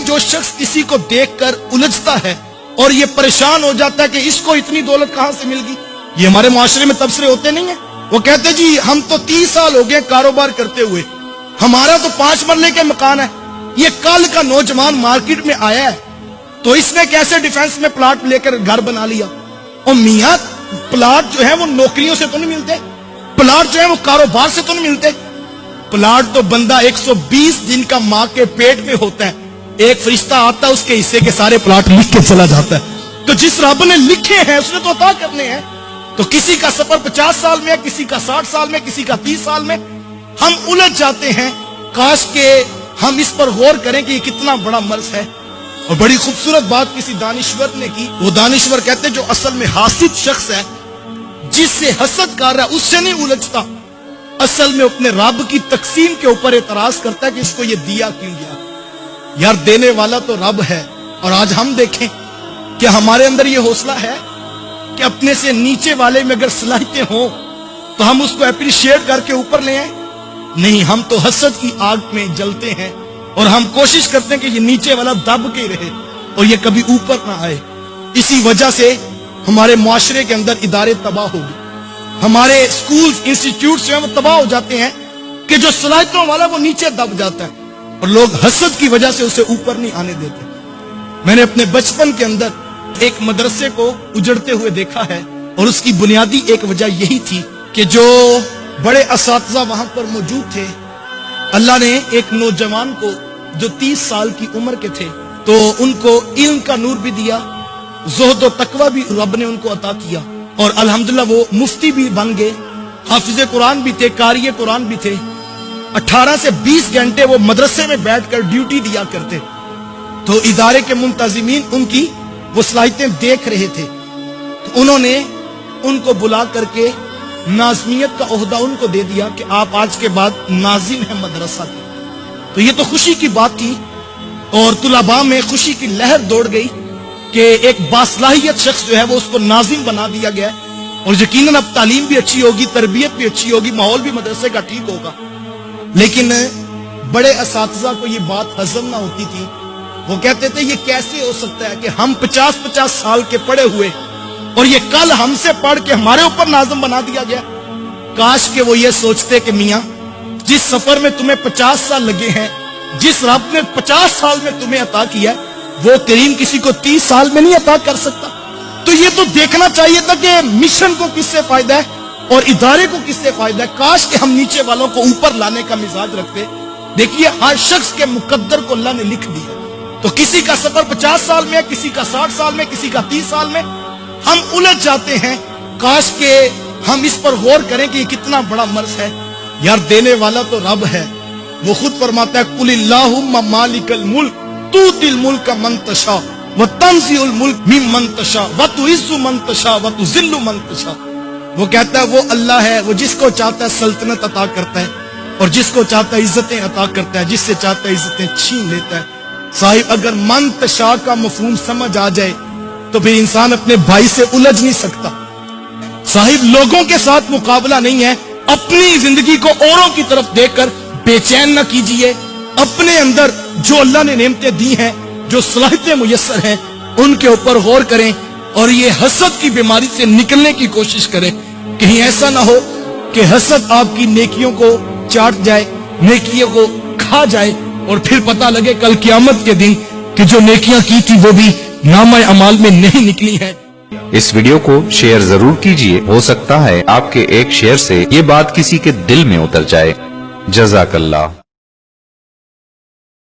जो शख्स किसी को देखकर उलझता है और ये परेशान हो जाता है कि इसको इतनी दौलत कहां से मिल गई, ये हमारे मुआशरे में तबसरे होते नहीं है। वो कहते जी हम तो 30 साल हो गए कारोबार करते हुए, हमारा तो 5 मरले के मकान है, ये कल का नौजवान मार्केट में आया है तो इसने कैसे डिफेंस में प्लाट लेकर घर बना लिया। और मियां प्लाट जो है वो नौकरियों से तो नहीं मिलते, प्लाट जो है वो कारोबार से तो नहीं मिलते, प्लाट तो बंदा 120 दिन का मां के पेट में होता है, एक फरिश्ता आता है उसके हिस्से के सारे प्लाट लिख के चला जाता है। तो जिस रब ने लिखे हैं उसने तो अता करने हैं। तो किसी का सफर 50 साल में, किसी का 60 साल में, किसी का 30 साल में, हम उलझ जाते हैं। काश के हम इस पर गौर करें कि ये कितना बड़ा मर्ज है। और बड़ी खूबसूरत बात किसी दानिश्वर ने की। वो दानिश्वर कहते जो असल में हासिद शख्स है, जिससे हसद कर रहा है उससे नहीं उलझता, असल में अपने रब की तकसीम के ऊपर एतराज करता है कि इसको ये दिया क्यों गया। यार देने वाला तो रब है। और आज हम देखें कि हमारे अंदर ये हौसला है कि अपने से नीचे वाले में अगर सलाहियतें हो तो हम उसको अप्रिशिएट करके ऊपर ले आए। नहीं, हम तो हसद की आग में जलते हैं और हम कोशिश करते हैं कि ये नीचे वाला दब के रहे और ये कभी ऊपर ना आए। इसी वजह से हमारे मुआशरे के अंदर इदारे तबाह हो गए, हमारे स्कूल्स इंस्टीट्यूट जो है वो तबाह हो जाते हैं कि जो सलाहियतों वाला वो नीचे दब जाता है और लोग हसद की वजह से उसे ऊपर नहीं आने देते। मैंने अपने बचपन के अंदर एक मदरसे को उजड़ते हुए देखा है और उसकी बुनियादी एक वजह यही थी कि जो बड़े असातिज़ा वहां पर मौजूद थे, अल्लाह ने एक नौजवान को जो 30 साल की उम्र के थे तो उनको इल्म का नूर भी दिया, ज़ुहद और तकवा भी रब ने उनको अता किया और अल्हम्दुलिल्लाह वो मुफ्ती भी बन गए, हाफिज़े कुरान भी थे, कारी कुरान भी थे। 18 से 20 घंटे वो मदरसे में बैठकर ड्यूटी दिया करते। तो इदारे के मुंतजिमीन उनकी वो सलाहियतें देख रहे थे तो उन्होंने उनको बुला करके नाज़मियत का ओहदा उनको दे दिया कि आप आज के बाद नाजिम हैं मदरसा के। तो ये तो खुशी की बात थी और तुलबा में खुशी की लहर दौड़ गई कि एक बासलाहियत शख्स जो है वो उसको नाजिम बना दिया गया और यकीनन अब तालीम भी अच्छी होगी, तरबियत भी अच्छी होगी, माहौल भी मदरसे का ठीक होगा। लेकिन बड़े असातिज़ा को ये बात हजम ना होती थी। वो कहते थे ये कैसे हो सकता है कि हम 50-50 साल के पढ़े हुए और ये कल हमसे पढ़ के हमारे ऊपर नाज़िम बना दिया गया। काश के वो ये सोचते कि मियां जिस सफर में तुम्हें 50 साल लगे हैं, जिस रब ने 50 साल में तुम्हें अता किया है, वो करीम किसी को 30 साल में नहीं अता कर सकता। तो ये तो देखना चाहिए था कि मिशन को किससे फायदा है और इदारे को किससे फायदा है। काश के हम नीचे वालों को ऊपर लाने का मिजाज रखते। देखिए हर शख्स के मुकद्दर को अल्लाह ने लिख दिया। तो किसी का सफर 50 साल में, किसी का 60 साल में, किसी का 30 साल में, हम उलझ जाते हैं। काश के हम इस पर गौर करें कि ये कितना बड़ा मर्ज है। यार देने वाला तो रब है। वो खुद फरमाता है कुलिल्लाहुम्मा मालिकल मुल्क तूतिल मुल्क मन तशा व तंज़िउल मुल्क मिम्मन तशा व तुइज़्ज़ु मन तशा व तुज़िल्लु मन तशा। वो कहता है वो अल्लाह है, वो जिसको चाहता है सल्तनत अता करता है और जिसको चाहता है इज्जतें अता करता है, जिससे चाहता है इज्जतें छीन लेता है। साहिब अगर मन तशा का मफहूम समझ आ जाए तो फिर इंसान अपने भाई से उलझ नहीं सकता। साहिब लोगों के साथ मुकाबला नहीं है, अपनी जिंदगी को औरों की तरफ देखकर बेचैन न कीजिए। अपने अंदर जो अल्लाह ने नेमतें दी हैं, जो सलाहियतें मुयस्सर हैं, उनके ऊपर गौर करें और ये हसद की बीमारी से निकलने की कोशिश करें। कहीं ऐसा ना हो कि हसद आपकी नेकियों को चाट जाए, नेकियों को खा जाए और फिर पता लगे कल क़यामत के दिन कि जो नेकियां की थी वो भी नामा अमाल में नहीं निकली है। इस वीडियो को शेयर जरूर कीजिए, हो सकता है आपके एक शेयर से ये बात किसी के दिल में उतर जाए। जज़ाकल्लाह।